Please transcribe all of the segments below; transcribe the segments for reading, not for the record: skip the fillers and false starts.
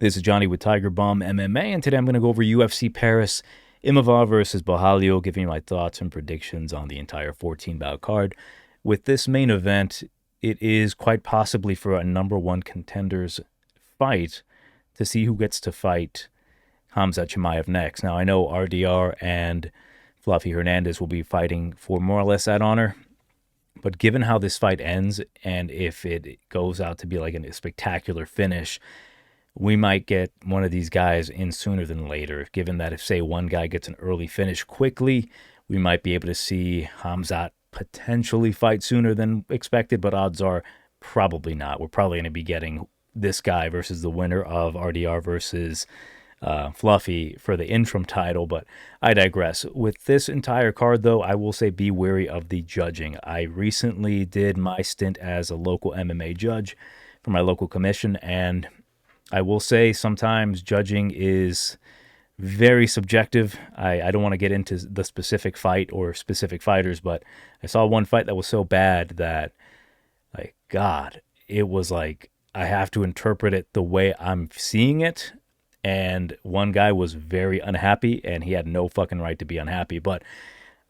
This is Johnny with Tigerbomb MMA, and today I'm going to go over UFC Paris, Imavov versus Borralho, giving you my thoughts and predictions on the entire 14-bout card. With this main event, it is quite possibly for a number one contender's fight to see who gets to fight Khamzat Chimaev next. Now, I know RDR and Fluffy Fernandes will be fighting for more or less that honor, but given how this fight ends, and if it goes out to be like a spectacular finish, we might get one of these guys in sooner than later, given that if, say, one guy gets an early finish quickly, we might be able to see Khamzat potentially fight sooner than expected, but odds are probably not. We're probably going to be getting this guy versus the winner of RDR versus Fluffy for the interim title, but I digress. With this entire card, though, I will say be wary of the judging. I recently did my stint as a local MMA judge for my local commission, and I will say sometimes judging is very subjective. I don't want to get into the specific fight or specific fighters, but I saw one fight that was so bad that, like, God, it was like I have to interpret it the way I'm seeing it. And one guy was very unhappy, and he had no fucking right to be unhappy. But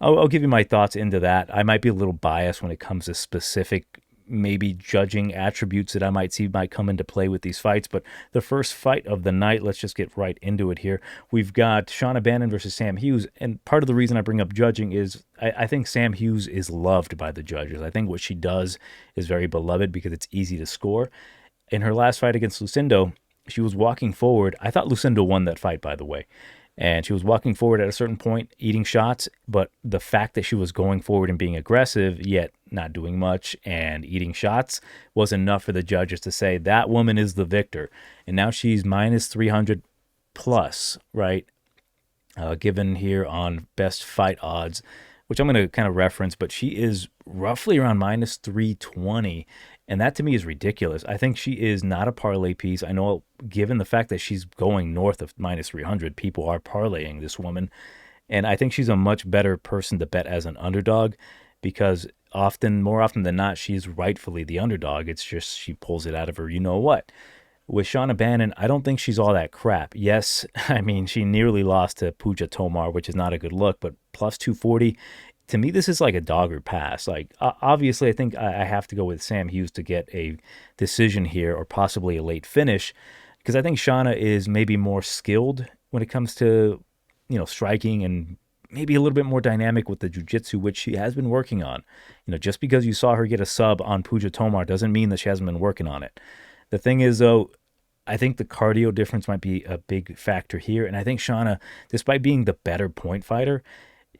I'll give you my thoughts into that. I might be a little biased when it comes to specific maybe judging attributes that I might see might come into play with these fights. But the first fight of the night, let's just get right into it here. We've got Bannon versus Sam Hughes. And part of the reason I bring up judging is I think Sam Hughes is loved by the judges. I think what she does is very beloved because it's easy to score. In her last fight against Lucindo, she was walking forward. I thought Lucindo won that fight, by the way. And she was walking forward at a certain point, eating shots, but the fact that she was going forward and being aggressive, yet not doing much and eating shots, was enough for the judges to say that woman is the victor. And now she's minus 300 plus, right? Given here on best fight odds, which I'm going to kind of reference, but she is roughly around minus 320. And that to me is ridiculous. I think she is not a parlay piece. I know given the fact that she's going north of minus 300, people are parlaying this woman. And I think she's a much better person to bet as an underdog because more often than not, she's rightfully the underdog. It's just she pulls it out of her you-know-what. With Bannon, I don't think she's all that crap. Yes, I mean, she nearly lost to Puja Tomar, which is not a good look, but plus 240. To me, this is like a dog or pass. Like, obviously, I think I have to go with Sam Hughes to get a decision here or possibly a late finish because I think Shauna is maybe more skilled when it comes to, striking and maybe a little bit more dynamic with the jiu-jitsu, which she has been working on. Just because you saw her get a sub on Puja Tomar doesn't mean that she hasn't been working on it. The thing is, though, I think the cardio difference might be a big factor here. And I think Shauna, despite being the better point fighter,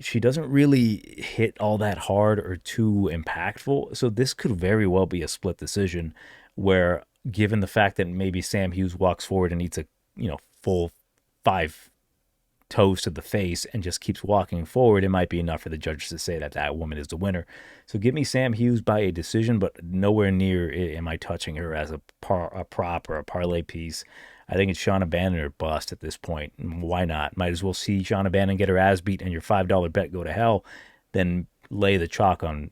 she doesn't really hit all that hard or too impactful. So this could very well be a split decision where, given the fact that maybe Sam Hughes walks forward and eats a, full 5 toes to the face and just keeps walking forward, it might be enough for the judges to say that that woman is the winner. So give me Sam Hughes by a decision, but nowhere near am I touching her as a prop or a parlay piece. I think it's Bannon or bust at this point. Why not? Might as well see Bannon get her ass beat and your $5 bet go to hell than lay the chalk on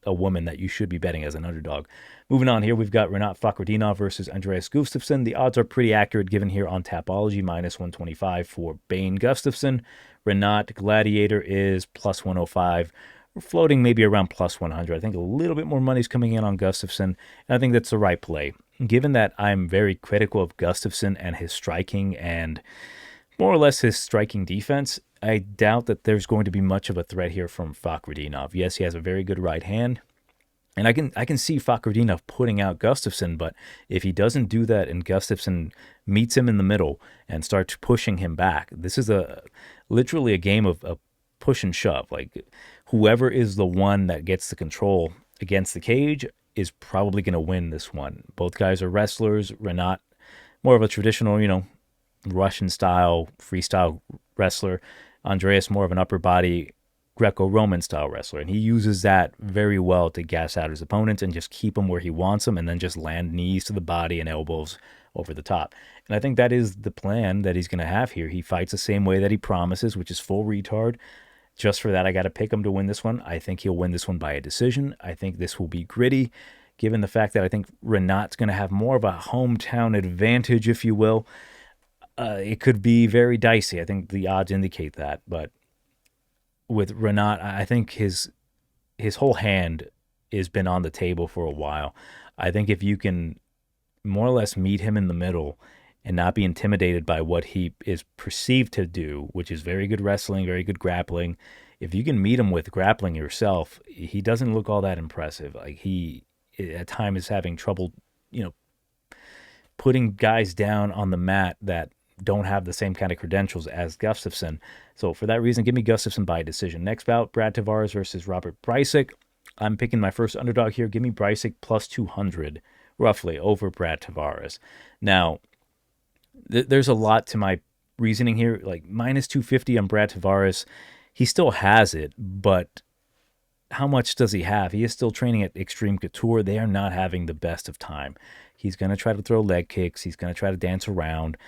a woman that you should be betting as an underdog. Moving on here, we've got Fakrhetdinov versus Andreas Gustafsson. The odds are pretty accurate given here on Tapology, minus 125 for Bane Gustafsson. Renat Gladiator is plus 105. We're floating maybe around plus 100. I think a little bit more money's coming in on Gustafsson, and I think that's the right play. Given that I'm very critical of Gustafsson and his striking and more or less his striking defense, I doubt that there's going to be much of a threat here from Fakrhetdinov. Yes, he has a very good right hand, and I can see Fakrhetdinov putting out Gustafsson, but if he doesn't do that and Gustafsson meets him in the middle and starts pushing him back, this is literally a game of push and shove. Like, whoever is the one that gets the control against the cage is probably going to win this one. Both guys are wrestlers. Renat, more of a traditional, Russian-style, freestyle wrestler. Andreas, more of an upper body, Greco-Roman style wrestler. And he uses that very well to gas out his opponents and just keep him where he wants him and then just land knees to the body and elbows over the top. And I think that is the plan that he's going to have here. He fights the same way that he promises, which is full retard. Just for that, I got to pick him to win this one. I think he'll win this one by a decision. I think this will be gritty. given the fact that I think Renat's going to have more of a hometown advantage, if you will. It could be very dicey. I think the odds indicate that. But with Renat, I think his whole hand has been on the table for a while. I think if you can more or less meet him in the middle and not be intimidated by what he is perceived to do, which is very good wrestling, very good grappling. If you can meet him with grappling yourself, he doesn't look all that impressive. Like, he at times is having trouble, putting guys down on the mat that don't have the same kind of credentials as Gustafsson. So for that reason, give me Gustafsson by decision. Next bout, Brad Tavares versus Robert Bryczek. I'm picking my first underdog here. Give me Bryczek plus 200, roughly, over Brad Tavares. Now, there's a lot to my reasoning here. Like, minus 250 on Brad Tavares, he still has it, but how much does he have? He is still training at Extreme Couture. They are not having the best of time. He's going to try to throw leg kicks. He's going to try to dance around,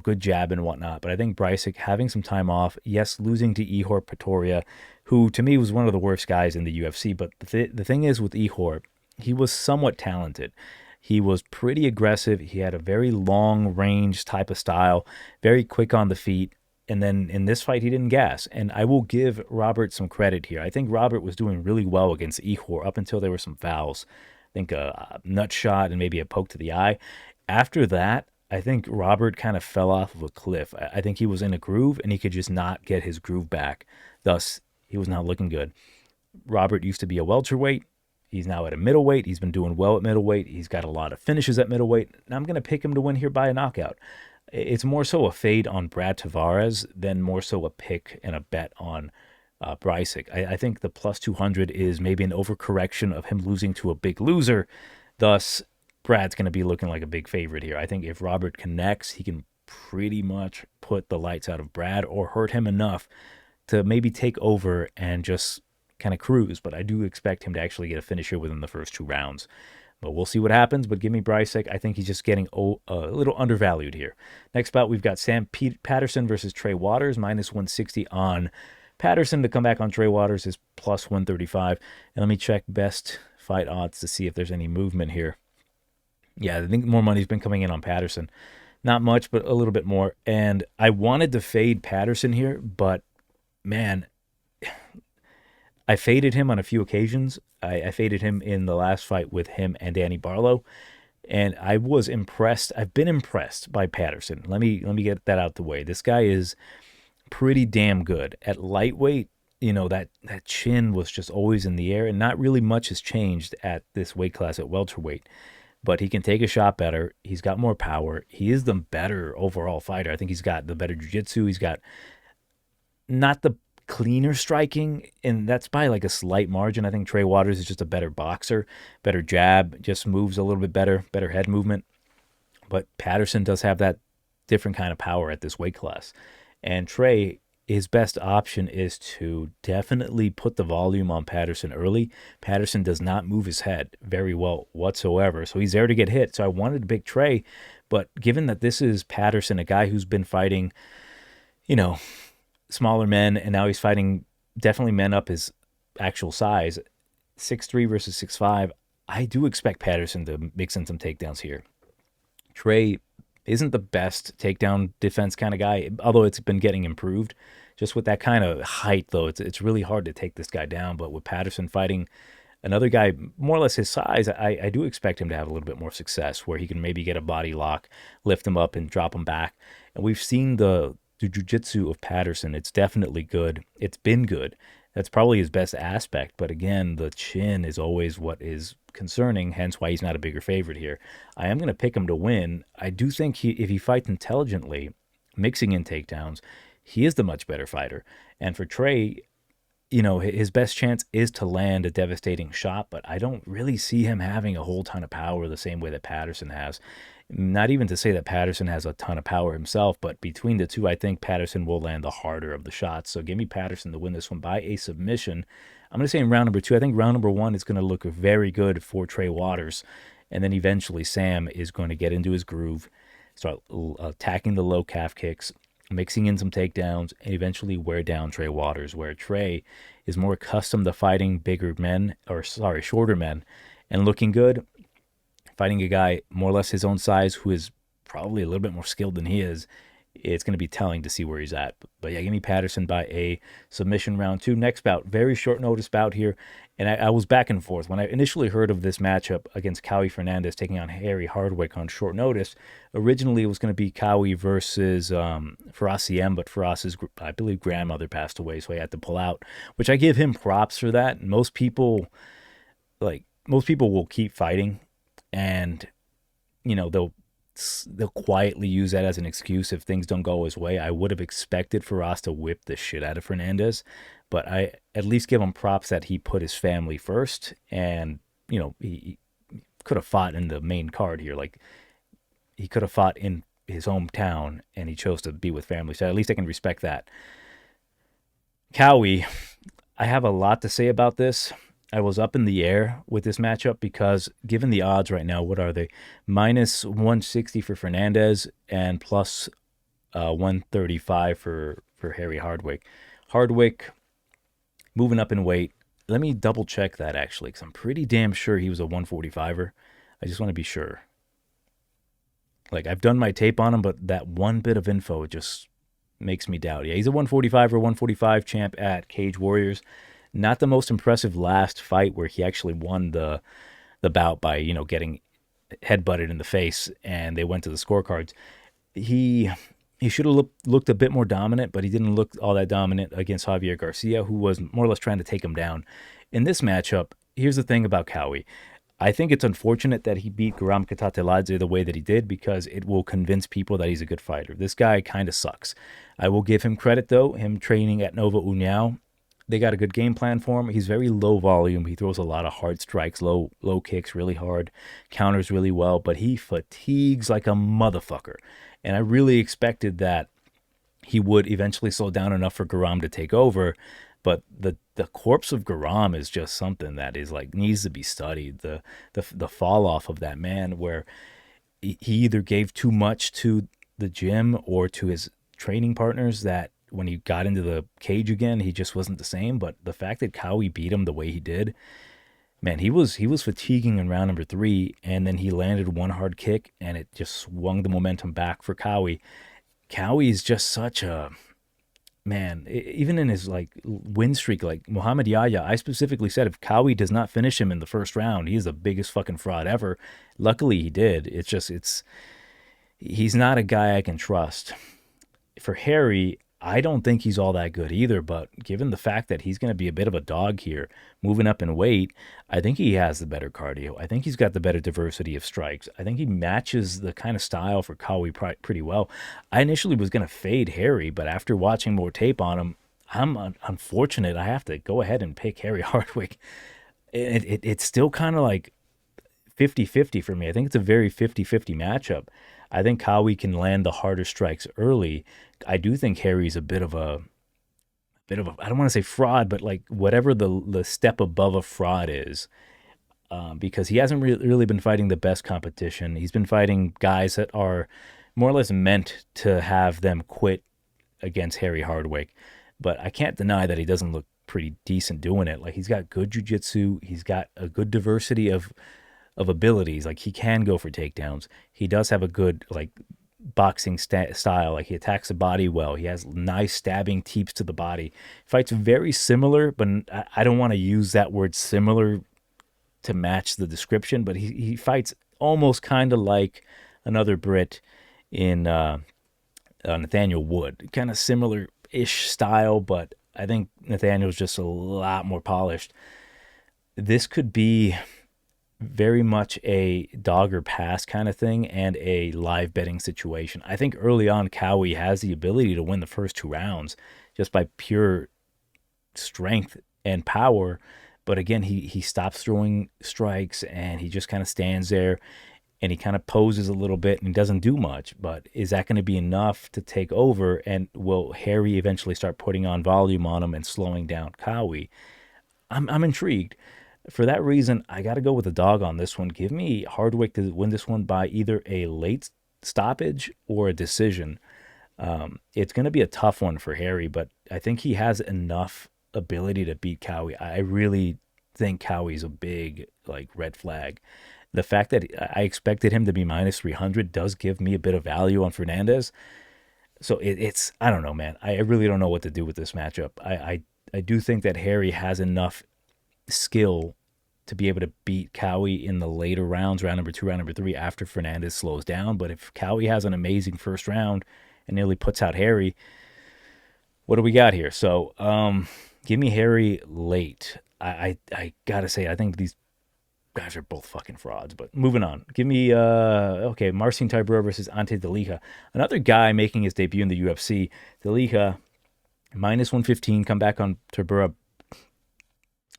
good jab and whatnot. But I think Bryczek having some time off, yes, losing to Ihor Pretoria, who to me was one of the worst guys in the UFC. But the thing is with Ihor, he was somewhat talented. He was pretty aggressive. He had a very long range type of style, very quick on the feet. And then in this fight, he didn't gas. And I will give Robert some credit here. I think Robert was doing really well against Ihor up until there were some fouls. I think a nut shot and maybe a poke to the eye. After that, I think Robert kind of fell off of a cliff. I think he was in a groove and he could just not get his groove back. Thus, he was not looking good. Robert used to be a welterweight. He's now at a middleweight. He's been doing well at middleweight. He's got a lot of finishes at middleweight. And I'm going to pick him to win here by a knockout. It's more so a fade on Brad Tavares than more so a pick and a bet on Bryczek. I think the plus 200 is maybe an overcorrection of him losing to a big loser. Thus, Brad's going to be looking like a big favorite here. I think if Robert connects, he can pretty much put the lights out of Brad or hurt him enough to maybe take over and just kind of cruise. But I do expect him to actually get a finisher within the first 2 rounds. But we'll see what happens. But give me Bryczek. I think he's just getting a little undervalued here. Next bout, we've got Patterson versus Trey Waters, minus 160 on Patterson. To come back on Trey Waters is plus 135. And let me check best fight odds to see if there's any movement here. Yeah, I think more money's been coming in on Patterson. Not much, but a little bit more. And I wanted to fade Patterson here, but man, I faded him on a few occasions. I faded him in the last fight with him and Danny Barlow, and I was impressed. I've been impressed by Patterson. Let me get that out the way. This guy is pretty damn good. At lightweight, that chin was just always in the air, and not really much has changed at this weight class at welterweight. But he can take a shot better. He's got more power. He is the better overall fighter. I think he's got the better jiu-jitsu. He's got not the cleaner striking, and that's by like a slight margin. I think Trey Waters is just a better boxer, better jab, just moves a little bit better head movement. But Patterson does have that different kind of power at this weight class. And Trey, his best option is to definitely put the volume on Patterson early. Patterson does not move his head very well whatsoever, so he's there to get hit. So I wanted to pick Trey, but given that this is Patterson, a guy who's been fighting, smaller men, and now he's fighting definitely men up his actual size, 6'3 versus 6'5, I do expect Patterson to mix in some takedowns here. Trey isn't the best takedown defense kind of guy, although it's been getting improved. Just with that kind of height, though, it's really hard to take this guy down. But with Patterson fighting another guy more or less his size, I do expect him to have a little bit more success, where he can maybe get a body lock, lift him up, and drop him back. And we've seen the jiu-jitsu of Patterson. It's definitely good. It's been good. That's probably his best aspect. But again, the chin is always what is concerning, hence why he's not a bigger favorite here. I am going to pick him to win. I do think if he fights intelligently, mixing in takedowns, he is the much better fighter. And for Trey, his best chance is to land a devastating shot, but I don't really see him having a whole ton of power the same way that Patterson has. Not even to say that Patterson has a ton of power himself, but between the two, I think Patterson will land the harder of the shots. So give me Patterson to win this one by a submission. I'm going to say in round number 2, I think round number 1 is going to look very good for Trey Waters. And then eventually Sam is going to get into his groove, start attacking the low calf kicks, mixing in some takedowns, and eventually wear down Trey Waters, where Trey is more accustomed to fighting shorter men, and looking good, fighting a guy more or less his own size who is probably a little bit more skilled than he is, it's going to be telling to see where he's at. But yeah, give me Patterson by a submission round 2. Next bout, very short notice bout here. And I was back and forth. When I initially heard of this matchup against Fernandes taking on Hardwick on short notice, originally it was going to be Cowie versus Fakrhetdinov, but Faraz's, I believe, grandmother passed away, so he had to pull out, which I give him props for that. And most people will keep fighting, and they'll quietly use that as an excuse if things don't go his way. I would have expected Faraz to whip the shit out of Fernandes, but I at least give him props that he put his family first, and he could have fought in the main card here. Like, he could have fought in his hometown, and he chose to be with family, so at least I can respect that. Cowie, I have a lot to say about this. I was up in the air with this matchup because given the odds right now, what are they? Minus 160 for Fernandes and plus 135 for Hardwick. Hardwick moving up in weight. Let me double check that actually, because I'm pretty damn sure he was a 145er. I just want to be sure. Like, I've done my tape on him, but that one bit of info just makes me doubt. Yeah, he's a 145 or 145 champ at Cage Warriors. Not the most impressive last fight where he actually won the bout by, getting headbutted in the face, and they went to the scorecards. He should have looked a bit more dominant, but he didn't look all that dominant against Javier Garcia, who was more or less trying to take him down. In this matchup, here's the thing about Cowie. I think it's unfortunate that he beat Guram Katateladze the way that he did, because it will convince people that he's a good fighter. This guy kind of sucks. I will give him credit, though, him training at Nova União. They got a good game plan for him. He's very low volume. He throws a lot of hard strikes, low kicks really hard, counters really well, but he fatigues like a motherfucker. And I really expected that he would eventually slow down enough for Guram to take over, but the corpse of Guram is just something that is needs to be studied. The fall off of that man, where he either gave too much to the gym or to his training partners, that when he got into the cage again, he just wasn't the same. But the fact that Cowie beat him the way he did, man, he was fatiguing in round number 3, and then he landed one hard kick, and it just swung the momentum back for Cowie. Cowie's just such a man. Even in his win streak, like Muhammad Yahya, I specifically said if Cowie does not finish him in the first round, he's the biggest fucking fraud ever. Luckily, he did. He's not a guy I can trust. For Harry, I don't think he's all that good either, but given the fact that he's going to be a bit of a dog here, moving up in weight, I think he has the better cardio. I think he's got the better diversity of strikes. I think he matches the kind of style for Cowie pretty well. I initially was going to fade Harry, but after watching more tape on him, I'm unfortunate. I have to go ahead and pick Hardwick. It's still kind of 50-50 for me. I think it's a very 50-50 matchup. I think Cowie can land the harder strikes early. I do think Harry's a bit of a I don't want to say fraud, but whatever the step above a fraud is, because he hasn't really been fighting the best competition. He's been fighting guys that are more or less meant to have them quit against Hardwick. But I can't deny that he doesn't look pretty decent doing it. He's got good jiu-jitsu. He's got a good diversity of abilities. He can go for takedowns. He does have a good boxing style. He attacks the body well. He has nice stabbing teeps to the body. Fights very similar, but I don't want to use that word similar to match the description, but he fights almost kind of like another Brit in Nathaniel Wood. Kind of similar-ish style, but I think Nathaniel's just a lot more polished. This could be very much a dog or pass kind of thing and a live betting situation. I think early on, Cowie has the ability to win the first 2 rounds just by pure strength and power. But again, he stops throwing strikes, and he just kind of stands there, and he kind of poses a little bit and doesn't do much. But is that going to be enough to take over? And will Harry eventually start putting on volume on him and slowing down Cowie? I'm intrigued. For that reason, I got to go with the dog on this one. Give me Hardwick to win this one by either a late stoppage or a decision. It's going to be a tough one for Harry, but I think he has enough ability to beat Cowie. I really think Cowie's a big like red flag. The fact that I expected him to be minus 300 does give me a bit of value on Fernandes. So it's I don't know, man. I really don't know what to do with this matchup. I do think that Harry has enough skill to be able to beat Cowie in the later rounds, round number 2, round number 3, after Fernandes slows down. But if Cowie has an amazing first round and nearly puts out Harry, what do we got here? So give me Harry late. I gotta say, I think these guys are both fucking frauds. But moving on, give me Marcin Tybura versus Ante Delija, another guy making his debut in the UFC. Delija minus 115, come back on Tybura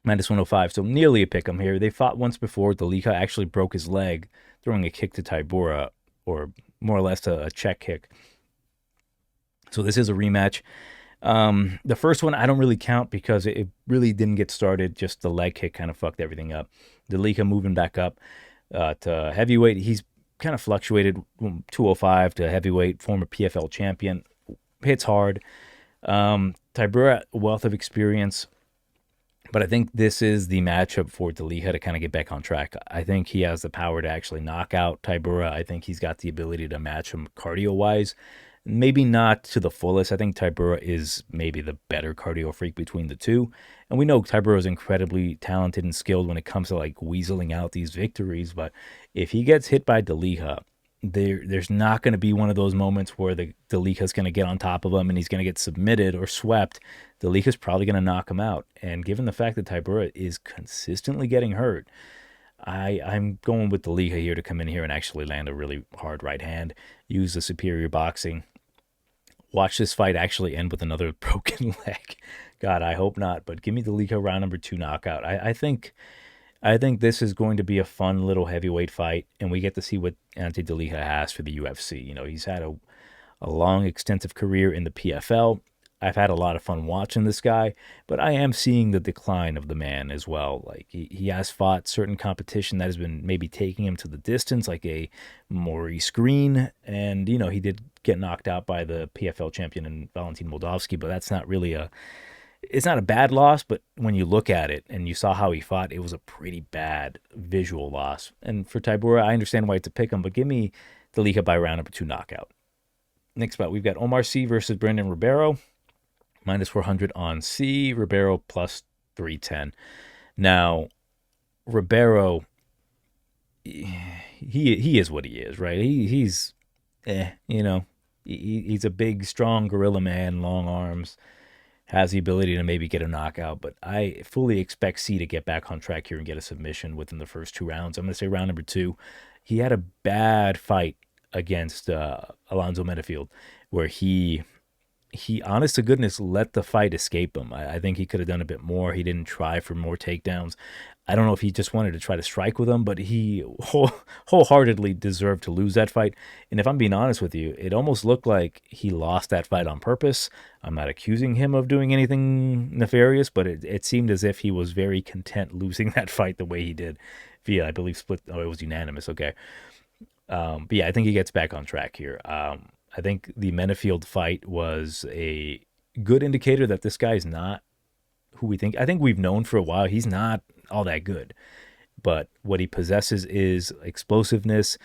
minus 105, so nearly a pick 'em here. They fought once before. Delija actually broke his leg throwing a kick to Tybura, or more or less a check kick. So this is a rematch. The first one I don't really count because it really didn't get started. Just the leg kick kind of fucked everything up. Delija moving back up to heavyweight. He's kind of fluctuated 205 to heavyweight, former PFL champion. Hits hard. Tybura, wealth of experience. But I think this is the matchup for Delija to kind of get back on track. I think he has the power to actually knock out Tybura. I think he's got the ability to match him cardio-wise. Maybe not to the fullest. I think Tybura is maybe the better cardio freak between the two. And we know Tybura is incredibly talented and skilled when it comes to like weaseling out these victories. But if he gets hit by Delija, there's not going to be one of those moments where the Delija's going to get on top of him and he's going to get submitted or swept. Delija's probably going to knock him out. And given the fact that Tybura is consistently getting hurt, I'm going with Delija here to come in here and actually land a really hard right hand, use the superior boxing. Watch this fight actually end with another broken leg. God, I hope not. But give me Delija round number 2 knockout. I think this is going to be a fun little heavyweight fight, and we get to see what Ante Delija has for the UFC. You know, he's had a long, extensive career in the PFL. I've had a lot of fun watching this guy, but I am seeing the decline of the man as well. Like, he has fought certain competition that has been maybe taking him to the distance, like a Maurice Green, and, you know, he did get knocked out by the PFL champion in Valentin Moldavsky, but that's not really it's not a bad loss, but when you look at it and you saw how he fought, it was a pretty bad visual loss. And for Tybura, I understand why it's a pick him, but give me Delija by round number 2 knockout. Next spot, we've got Omar C versus Brandon Ribeiro. Minus 400 on C, Ribeiro plus 310. Now, Ribeiro, he is what he is, right? He's a big, strong gorilla man, long arms, has the ability to maybe get a knockout, but I fully expect C to get back on track here and get a submission within the first 2 rounds. I'm going to say round number 2. He had a bad fight against Alonzo Metafield where he honest to goodness let the fight escape him. I think he could have done a bit more. He didn't try for more takedowns. I don't know if he just wanted to try to strike with him, but he wholeheartedly deserved to lose that fight. And if I'm being honest with you, it almost looked like he lost that fight on purpose. I'm not accusing him of doing anything nefarious, but it seemed as if he was very content losing that fight the way he did via, I believe, split. Oh, it was unanimous. Okay. But yeah, I think he gets back on track here. I think the Menafield fight was a good indicator that this guy is not who we think. I think we've known for a while he's not all that good. But what he possesses is explosiveness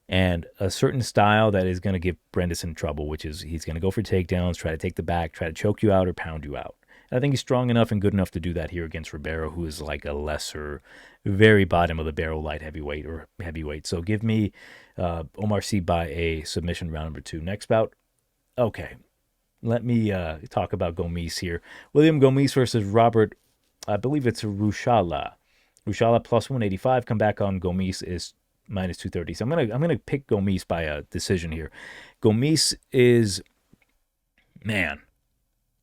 and a certain style that is going to give Brenderson trouble, which is he's going to go for takedowns, try to take the back, try to choke you out or pound you out. And I think he's strong enough and good enough to do that here against Ribeiro, who is like a lesser, very bottom of the barrel light heavyweight or heavyweight. So give me Omar C by a submission round number 2. Next bout. Okay. Let me talk about Gomis here. William Gomis versus Robert, I believe it's Ruchala. Ruchala plus 185. Come back on Gomis is minus 230. So I'm gonna pick Gomis by a decision here. Gomis is, man,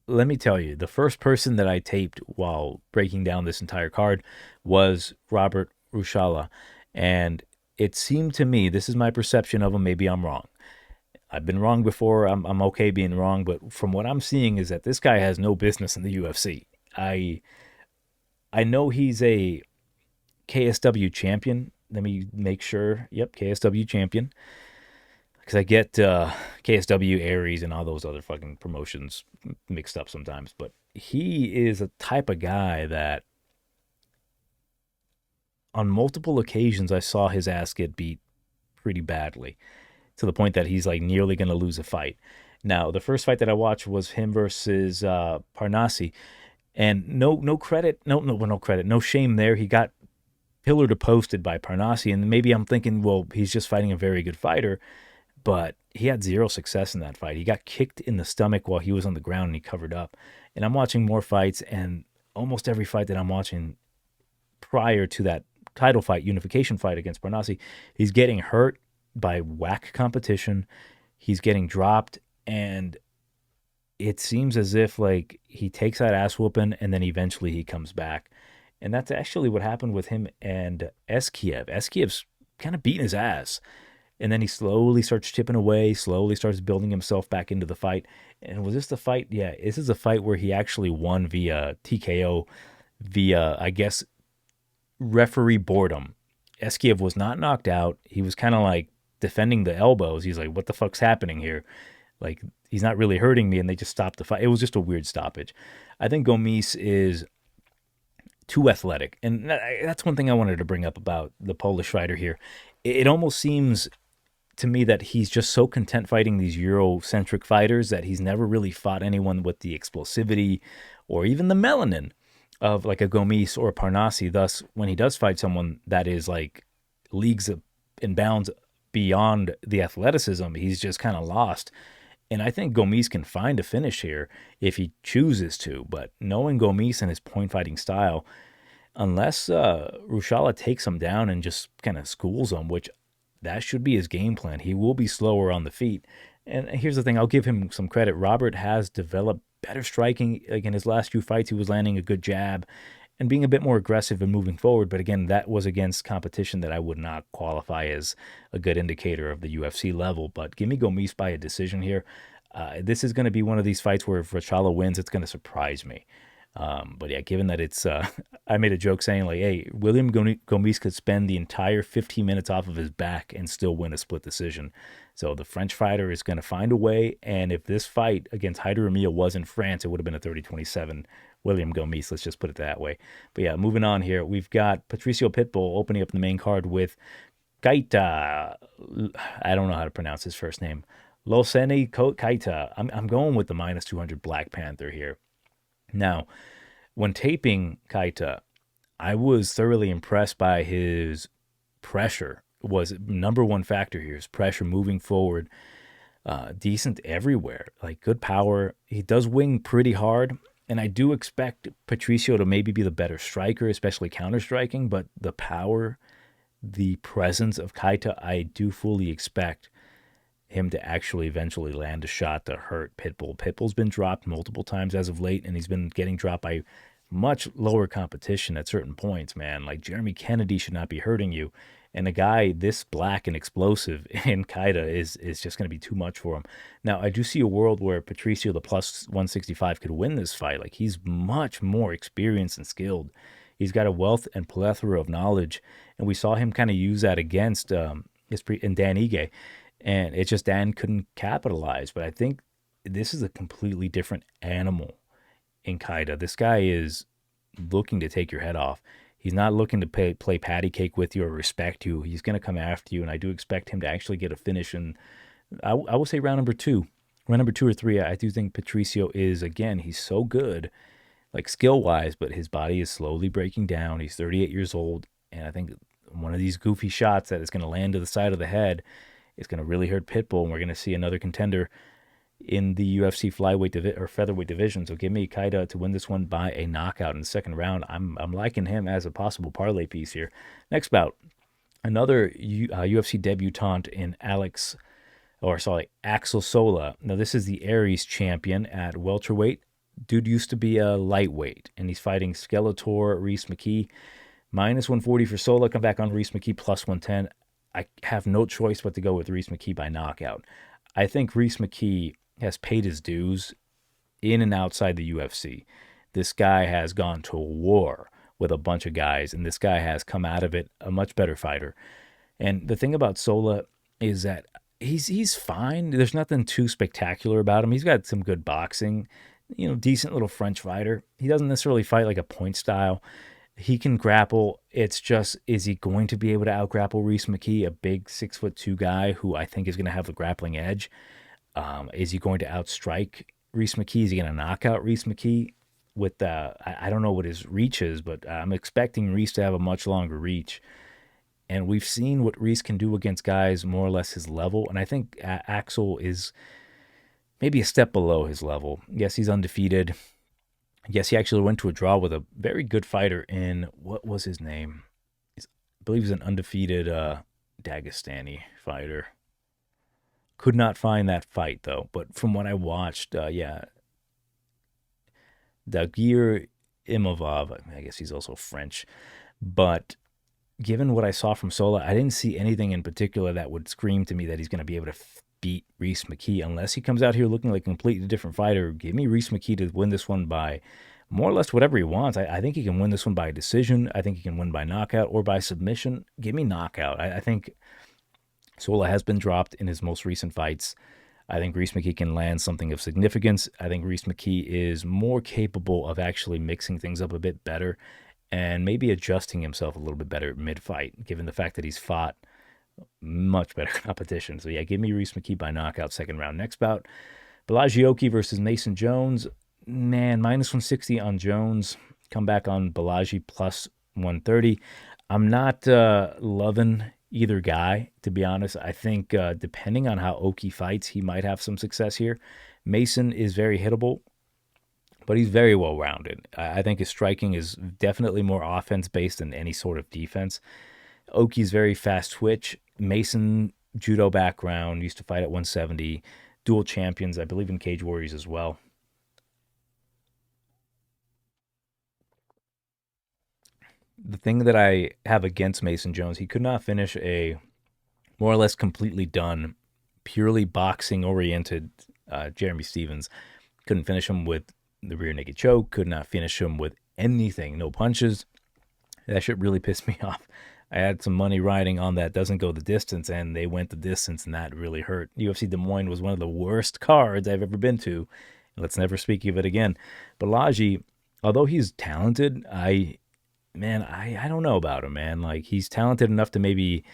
let me tell you, the first person that I taped while breaking down this entire card was Robert Ruchala. And it seemed to me, this is my perception of him, maybe I'm wrong. I've been wrong before, I'm okay being wrong, but from what I'm seeing is that this guy has no business in the UFC. I know he's a KSW champion. Let me make sure. Yep, KSW champion. Because I get KSW, Aries, and all those other fucking promotions mixed up sometimes. But he is a type of guy that on multiple occasions, I saw his ass get beat pretty badly to the point that he's like nearly going to lose a fight. Now, the first fight that I watched was him versus Parnassi, and no credit, no credit, no shame there. He got pillar to posted by Parnassi, and maybe I'm thinking, well, he's just fighting a very good fighter, but he had zero success in that fight. He got kicked in the stomach while he was on the ground and he covered up. And I'm watching more fights, and almost every fight that I'm watching prior to that title fight, unification fight against Parnassi, he's getting hurt by whack competition. He's getting dropped, and it seems as if like he takes that ass whooping and then eventually he comes back. And that's actually what happened with him and Eskiev. Eskiev's kind of beating his ass. And then he slowly starts chipping away, slowly starts building himself back into the fight. And was this the fight? Yeah, this is a fight where he actually won via TKO, via, I guess, referee boredom. Eskiev was not knocked out. He was kind of like defending the elbows. He's like, what the fuck's happening here? Like, he's not really hurting me, and they just stopped the fight. It was just a weird stoppage. I think Gomis is too athletic. And that's one thing I wanted to bring up about the Polish fighter here. It almost seems to me that he's just so content fighting these Eurocentric fighters that he's never really fought anyone with the explosivity or even the melanin of like a Gomis or a Parnassi. Thus, when he does fight someone that is like leagues and bounds beyond the athleticism, he's just kind of lost. And I think Gomis can find a finish here if he chooses to. But knowing Gomis and his point fighting style, unless Ruchala takes him down and just kind of schools him, which that should be his game plan, he will be slower on the feet. And here's the thing, I'll give him some credit. Robert has developed better striking. Like in his last few fights, he was landing a good jab and being a bit more aggressive and moving forward. But again, that was against competition that I would not qualify as a good indicator of the UFC level. But give me Gomis by a decision here. This is going to be one of these fights where if Ruchala wins, it's going to surprise me. But yeah, given that it's, I made a joke saying like, hey, William Gomis could spend the entire 15 minutes off of his back and still win a split decision. So the French fighter is going to find a way. And if this fight against Haider Emil was in France, it would have been a 30-27 William Gomis. Let's just put it that way. But yeah, moving on here, we've got Patricio Pitbull opening up the main card with Keita. I don't know how to pronounce his first name. Loseni Keita. I'm going with the minus 200 Black Panther here. Now, when taping Keita, I was thoroughly impressed by his pressure. Was number one factor here. His pressure moving forward, decent everywhere, like good power. He does wing pretty hard, and I do expect Patricio to maybe be the better striker, especially counter-striking, but the power, the presence of Keita, I do fully expect him to actually eventually land a shot to hurt Pitbull. Pitbull's been dropped multiple times as of late, and he's been getting dropped by much lower competition at certain points, man. Like Jeremy Kennedy should not be hurting you. And a guy this black and explosive in Keita is just going to be too much for him. Now, I do see a world where Patricio, the plus 165, could win this fight. Like, he's much more experienced and skilled. He's got a wealth and plethora of knowledge. And we saw him kind of use that against Dan Ige. And it's just Dan couldn't capitalize. But I think this is a completely different animal in Keita. This guy is looking to take your head off. He's not looking to play patty cake with you or respect you. He's going to come after you, and I do expect him to actually get a finish. And I will say round number two or three, I do think Patricio is, again, he's so good, like skill-wise, but his body is slowly breaking down. He's 38 years old, and I think one of these goofy shots that is going to land to the side of the head is going to really hurt Pitbull, and we're going to see another contender in the UFC flyweight or featherweight division. So give me Keita to win this one by a knockout in the second round. I'm liking him as a possible parlay piece here. Next bout, another UFC debutante in Axel Sola. Now this is the Aries champion at welterweight. Dude used to be a lightweight, and he's fighting Skeletor Reese McKee. Minus 140 for Sola. Come back on Reese McKee plus 110. I have no choice but to go with Reese McKee by knockout. I think Reese McKee has paid his dues in and outside the UFC. This guy has gone to war with a bunch of guys, and this guy has come out of it a much better fighter. And the thing about Sola is that he's fine. There's nothing too spectacular about him. He's got some good boxing, decent little French fighter. He doesn't necessarily fight like a point style. He can grapple. It's just, is he going to be able to out grapple Reese McKee, a big 6'2" guy who I think is going to have the grappling edge? Is he going to outstrike Reese McKee? Is he going to knock out Reese McKee? With I don't know what his reach is, but I'm expecting Reese to have a much longer reach. And we've seen what Reese can do against guys more or less his level. And I think Axel is maybe a step below his level. Yes, he's undefeated. Yes, he actually went to a draw with a very good fighter in, what was his name? I believe he's an undefeated Dagestani fighter. Could not find that fight though. But from what I watched, yeah, Dagir Imavov. I guess he's also French. But given what I saw from Sola, I didn't see anything in particular that would scream to me that he's going to be able to beat Reese McKee unless he comes out here looking like a completely different fighter. Give me Reese McKee to win this one by more or less whatever he wants. I think he can win this one by decision. I think he can win by knockout or by submission. Give me knockout. I think Sola has been dropped in his most recent fights. I think Reese McKee can land something of significance. I think Reese McKee is more capable of actually mixing things up a bit better and maybe adjusting himself a little bit better mid-fight, given the fact that he's fought much better competition. So yeah, give me Reese McKee by knockout, second round. Next bout, Balaji versus Mason Jones. Man, minus 160 on Jones. Come back on Balaji plus 130. I'm not loving either guy, to be honest. I think depending on how Oki fights, he might have some success here. Mason is very hittable, but he's very well-rounded. I think his striking is definitely more offense-based than any sort of defense. Oki's very fast twitch. Mason, judo background, used to fight at 170. Dual champions, I believe in Cage Warriors as well. The thing that I have against Mason Jones, he could not finish a more or less completely done, purely boxing-oriented Jeremy Stevens. Couldn't finish him with the rear naked choke, could not finish him with anything, no punches. That shit really pissed me off. I had some money riding on that doesn't go the distance, and they went the distance, and that really hurt. UFC Des Moines was one of the worst cards I've ever been to. Let's never speak of it again. Balaji, although he's talented, I don't know about him, man. Like, he's talented enough to maybe,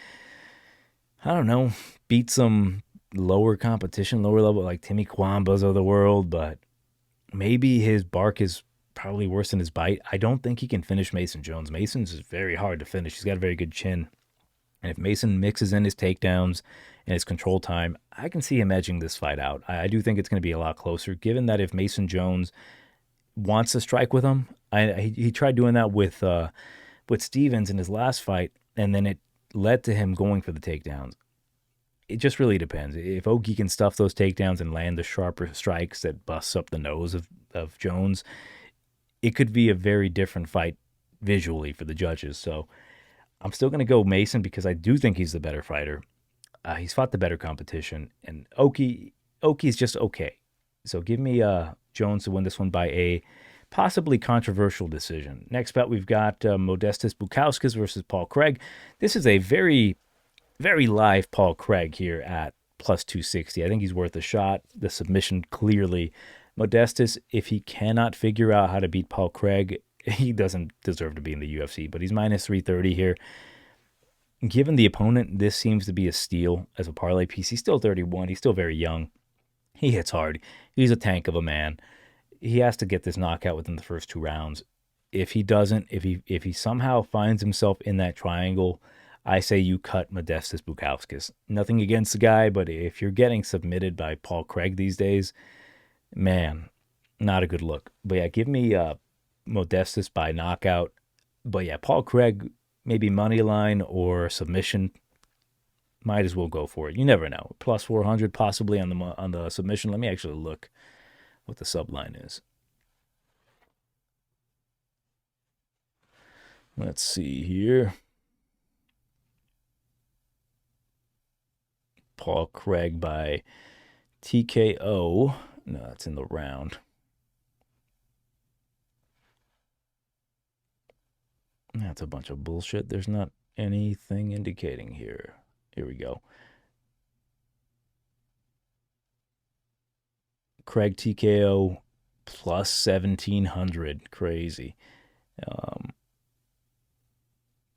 I don't know, beat some lower competition, lower level, like Timmy Kwambas of the world, but maybe his bark is probably worse than his bite. I don't think he can finish Mason Jones. Mason's is very hard to finish. He's got a very good chin. And if Mason mixes in his takedowns and his control time, I can see him edging this fight out. I do think it's going to be a lot closer, given that if Mason Jones wants to strike with him, he tried doing that with Stevens in his last fight, and then it led to him going for the takedowns. It just really depends. If Oki can stuff those takedowns and land the sharper strikes that busts up the nose of Jones, it could be a very different fight visually for the judges. So I'm still going to go Mason because I do think he's the better fighter. He's fought the better competition, and Oki's just okay. So give me Jones to win this one by a possibly controversial decision. Next bout, we've got Modestas Bukauskas versus Paul Craig. This is a very, very live Paul Craig here at plus 260. I think he's worth a shot. The submission clearly. Modestas, if he cannot figure out how to beat Paul Craig, he doesn't deserve to be in the UFC, but he's minus 330 here. Given the opponent, this seems to be a steal as a parlay piece. He's still 31. He's still very young. He hits hard. He's a tank of a man. He has to get this knockout within the first 2 rounds. If he doesn't, if he somehow finds himself in that triangle, I say you cut Modestas Bukauskas. Nothing against the guy, but if you're getting submitted by Paul Craig these days, man, not a good look. But yeah, give me Modestas by knockout. But yeah, Paul Craig, maybe money line or submission. Might as well go for it. You never know. Plus 400 possibly on the submission. Let me actually look what the sub line is. Let's see here. Paul Craig by TKO. No, it's in the round. That's a bunch of bullshit. There's not anything indicating here. Here we go. Craig TKO plus 1,700. Crazy.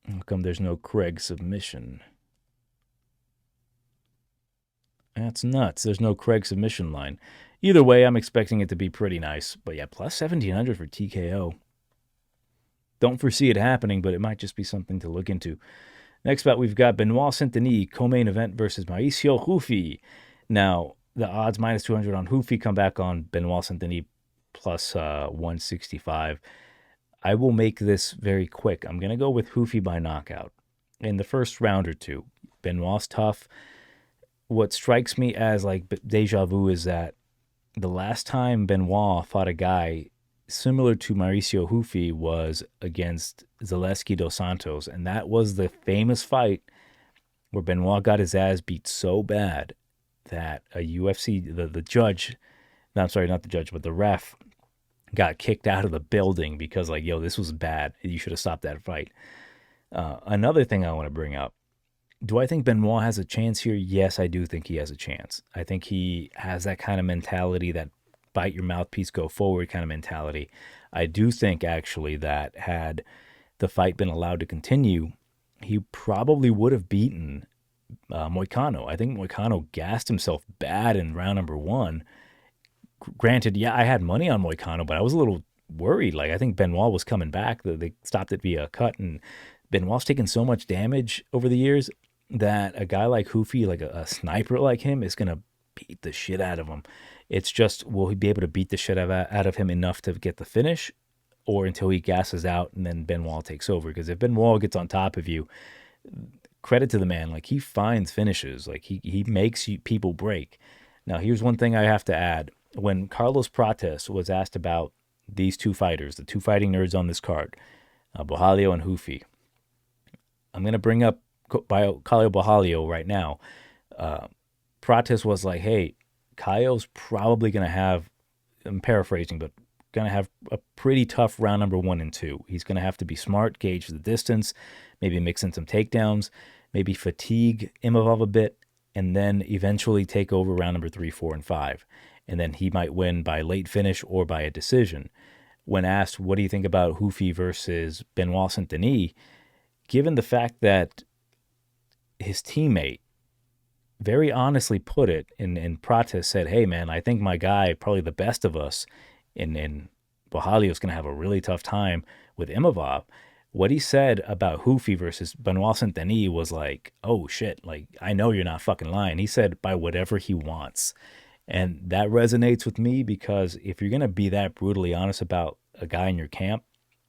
How come there's no Craig submission? That's nuts. There's no Craig submission line. Either way, I'm expecting it to be pretty nice. But yeah, plus 1,700 for TKO. Don't foresee it happening, but it might just be something to look into. Next bout, we've got Benoit Saint-Denis, co-main event versus Mauricio Ruffy. Now, the odds minus 200 on Ruffy come back on Benoit Saint-Denis plus 165. I will make this very quick. I'm going to go with Ruffy by knockout in the first round or two. Benoit's tough. What strikes me as like deja vu is that the last time Benoit fought a guy similar to Mauricio Ruffy was against Zaleski dos Santos, and that was the famous fight where Benoit got his ass beat so bad that a UFC, the judge, no, I'm sorry, not the judge, but the ref got kicked out of the building because like, yo, this was bad. You should have stopped that fight. Another thing I want to bring up, do I think Benoit has a chance here? Yes, I do think he has a chance. I think he has that kind of mentality, that bite your mouthpiece, go forward kind of mentality. I do think actually that had the fight been allowed to continue, he probably would have beaten Moicano. I think Moicano gassed himself bad in round number one. Granted, yeah, I had money on Moicano, but I was a little worried. Like, I think Benoit was coming back. They stopped it via a cut, and Benoit's taken so much damage over the years that a guy like Ruffy, like a sniper like him, is going to beat the shit out of him. It's just, will he be able to beat the shit out of him enough to get the finish, or until he gasses out and then Benoit takes over? Because if Benoit gets on top of you, credit to the man, like he finds finishes, like he makes people break. Now, here's one thing I have to add. When Carlos Prates was asked about these two fighters, the two fighting nerds on this card, Borralho and Ruffy, I'm going to bring up Caio Borralho right now. Prates was like, hey, Caio's probably going to have, I'm paraphrasing, but going to have a pretty tough round number 1 and 2. He's going to have to be smart, gauge the distance, maybe mix in some takedowns, maybe fatigue Imavov a bit, and then eventually take over round number 3, 4, and 5. And then he might win by late finish or by a decision. When asked, what do you think about Ruffy versus Benoit Saint-Denis, given the fact that his teammate very honestly put it, and Prates said, hey, man, I think my guy, probably the best of us, and Borralho's going to have a really tough time with Imavov. What he said about Ruffy versus Benoit Saint-Denis was like, oh, shit, like, I know you're not fucking lying. He said, by whatever he wants. And that resonates with me, because if you're going to be that brutally honest about a guy in your camp,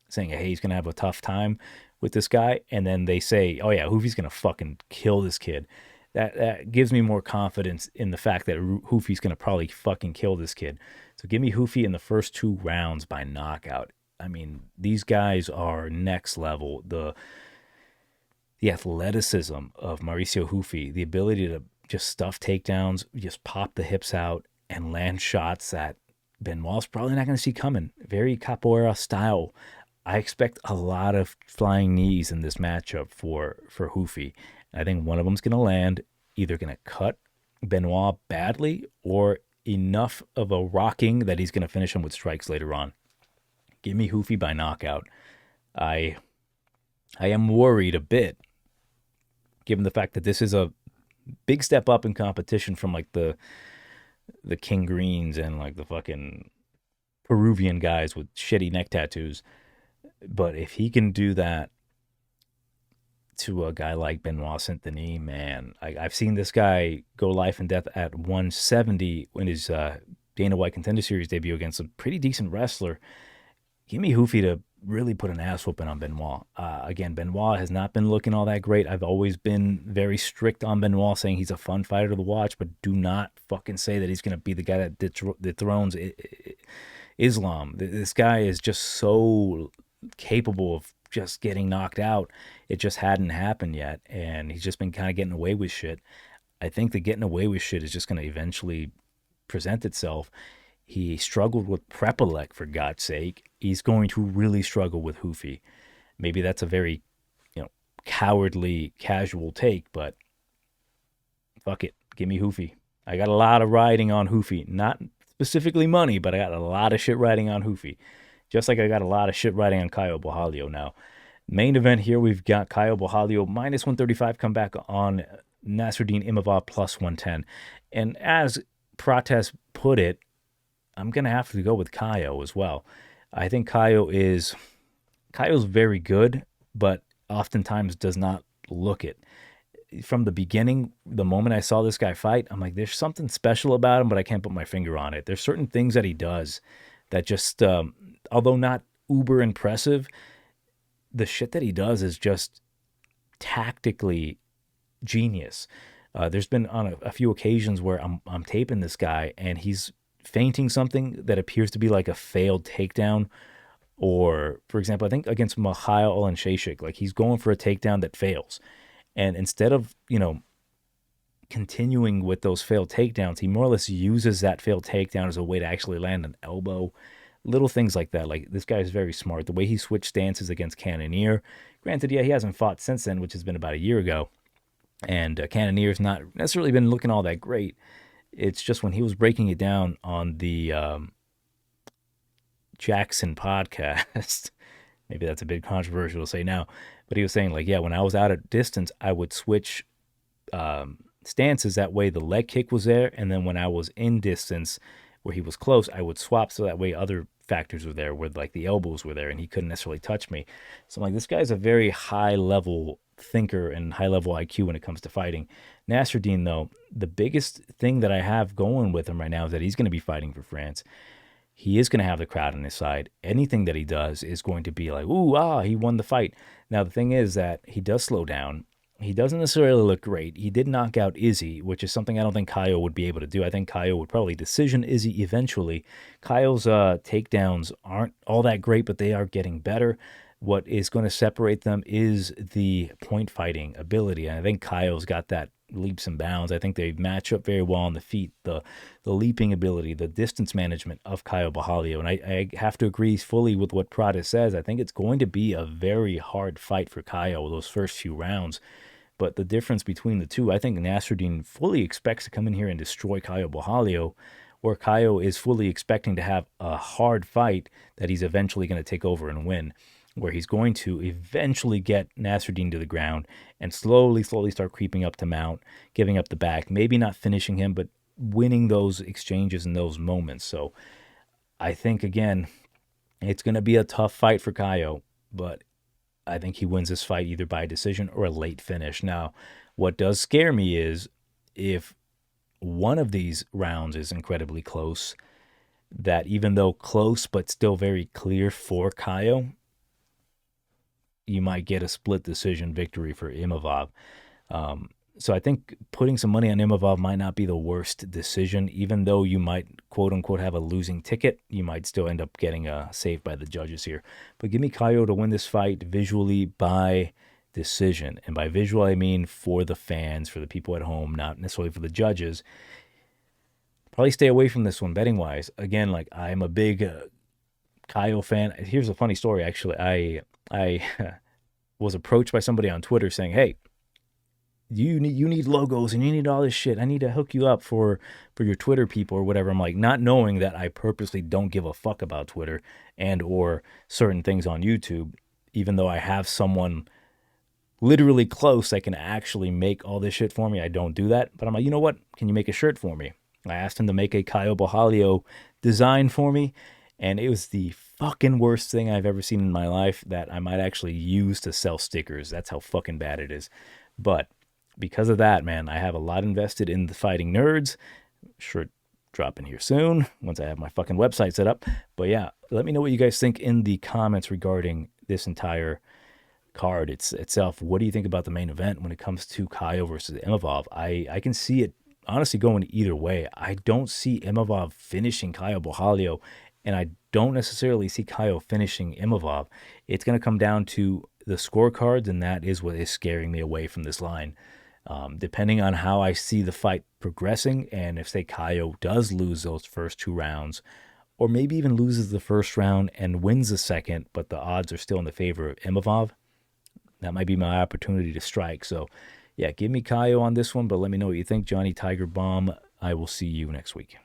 saying, hey, he's going to have a tough time with this guy, and then they say, oh, yeah, Ruffy's going to fucking kill this kid, that gives me more confidence in the fact that Ruffy's going to probably fucking kill this kid. So give me Ruffy in the first 2 rounds by knockout. I mean, these guys are next level. The athleticism of Mauricio Ruffy, the ability to just stuff takedowns, just pop the hips out and land shots that Benoit's probably not going to see coming. Very capoeira style. I expect a lot of flying knees in this matchup for Ruffy. I think one of them's going to land, either going to cut Benoit badly or enough of a rocking that he's going to finish him with strikes later on. Give me Ruffy by knockout. I am worried a bit, given the fact that this is a big step up in competition from like the King Greens and like the fucking Peruvian guys with shitty neck tattoos. But if he can do that to a guy like Benoit Saint-Denis, man, I've seen this guy go life and death at 170 in his Dana White Contender Series debut against a pretty decent wrestler. Give me Ruffy to really put an ass whooping on Benoit. Again, Benoit has not been looking all that great. I've always been very strict on Benoit, saying he's a fun fighter to watch, but do not fucking say that he's going to be the guy that dethrones Islam. This guy is just so capable of just getting knocked out. It just hadn't happened yet, and he's just been kind of getting away with shit. I think the getting away with shit is just going to eventually present itself. He struggled with Prepelec, for God's sake. He's going to really struggle with Ruffy. Maybe that's a very, cowardly, casual take, but fuck it. Give me Ruffy. I got a lot of riding on Ruffy. Not specifically money, but I got a lot of shit riding on Ruffy. Just like I got a lot of shit riding on Caio Borralho now. Main event here, we've got Caio Borralho minus 135 comeback on Nasruddin Imavov plus 110. And as Prates put it, I'm going to have to go with Caio as well. I think Caio's very good, but oftentimes does not look it. From the beginning, the moment I saw this guy fight, I'm like, there's something special about him, but I can't put my finger on it. There's certain things that he does that just, although not uber impressive, the shit that he does is just tactically genius. There's been on a few occasions where I'm taping this guy and he's feinting something that appears to be like a failed takedown, or for example, I think against Mikhail Olensheshik, like he's going for a takedown that fails, and instead of continuing with those failed takedowns, he more or less uses that failed takedown as a way to actually land an elbow. Little things like that. Like, this guy is very smart. The way he switched stances against Cannonier. Granted, yeah, he hasn't fought since then, which has been about a year ago. And Cannonier's not necessarily been looking all that great. It's just when he was breaking it down on the Jackson podcast, maybe that's a bit controversial to say now, but he was saying, like, yeah, when I was out at distance, I would switch stances. That way the leg kick was there. And then when I was in distance where he was close, I would swap so that way other factors were there, where like the elbows were there and he couldn't necessarily touch me. So I'm like, this guy's a very high level thinker and high level IQ when it comes to fighting. Nasruddin, though, the biggest thing that I have going with him right now is that he's going to be fighting for France. He is going to have the crowd on his side. Anything that he does is going to be like, ooh, he won the fight. Now, the thing is that he does slow down. He doesn't necessarily look great. He did knock out Izzy, which is something I don't think Caio would be able to do. I think Caio would probably decision Izzy eventually. Caio's takedowns aren't all that great, but they are getting better. What is going to separate them is the point fighting ability. And I think Caio's got that leaps and bounds. I think they match up very well on the feet, the leaping ability, the distance management of Caio Borralho. And I have to agree fully with what Prada says. I think it's going to be a very hard fight for Caio those first few rounds. But the difference between the two, I think Nasruddin fully expects to come in here and destroy Caio Borralho, where Caio is fully expecting to have a hard fight that he's eventually going to take over and win, where he's going to eventually get Nasruddin to the ground and slowly start creeping up to mount, giving up the back, maybe not finishing him, but winning those exchanges in those moments. So I think, again, it's going to be a tough fight for Caio, but I think he wins this fight either by decision or a late finish. Now, what does scare me is if one of these rounds is incredibly close, that even though close but still very clear for Caio, you might get a split decision victory for Imavov. So I think putting some money on Imavov might not be the worst decision. Even though you might, quote unquote, have a losing ticket, you might still end up getting saved by the judges here. But give me Caio to win this fight visually by decision. And by visual, I mean for the fans, for the people at home, not necessarily for the judges. Probably stay away from this one betting-wise. Again, like, I'm a big Caio fan. Here's a funny story, actually. I was approached by somebody on Twitter saying, hey, you need logos and you need all this shit. I need to hook you up for your Twitter people or whatever. I'm like, not knowing that I purposely don't give a fuck about Twitter and or certain things on YouTube, even though I have someone literally close that can actually make all this shit for me. I don't do that. But I'm like, you know what? Can you make a shirt for me? I asked him to make a Caio Borralho design for me, and it was the fucking worst thing I've ever seen in my life that I might actually use to sell stickers. That's how fucking bad it is. But because of that, man, I have a lot invested in the Fighting Nerds. Shirt dropping here soon once I have my fucking website set up. But yeah, let me know what you guys think in the comments regarding this entire card itself. What do you think about the main event when it comes to Caio versus Imavov? I can see it honestly going either way. I don't see Imavov finishing Caio Borralho, and I don't necessarily see Caio finishing Imavov. It's going to come down to the scorecards, and that is what is scaring me away from this line. Depending on how I see the fight progressing, and if, say, Caio does lose those first two rounds, or maybe even loses the first round and wins the second, but the odds are still in the favor of Imavov, that might be my opportunity to strike. So, yeah, give me Caio on this one, but let me know what you think. Johnny Tigerbomb, I will see you next week.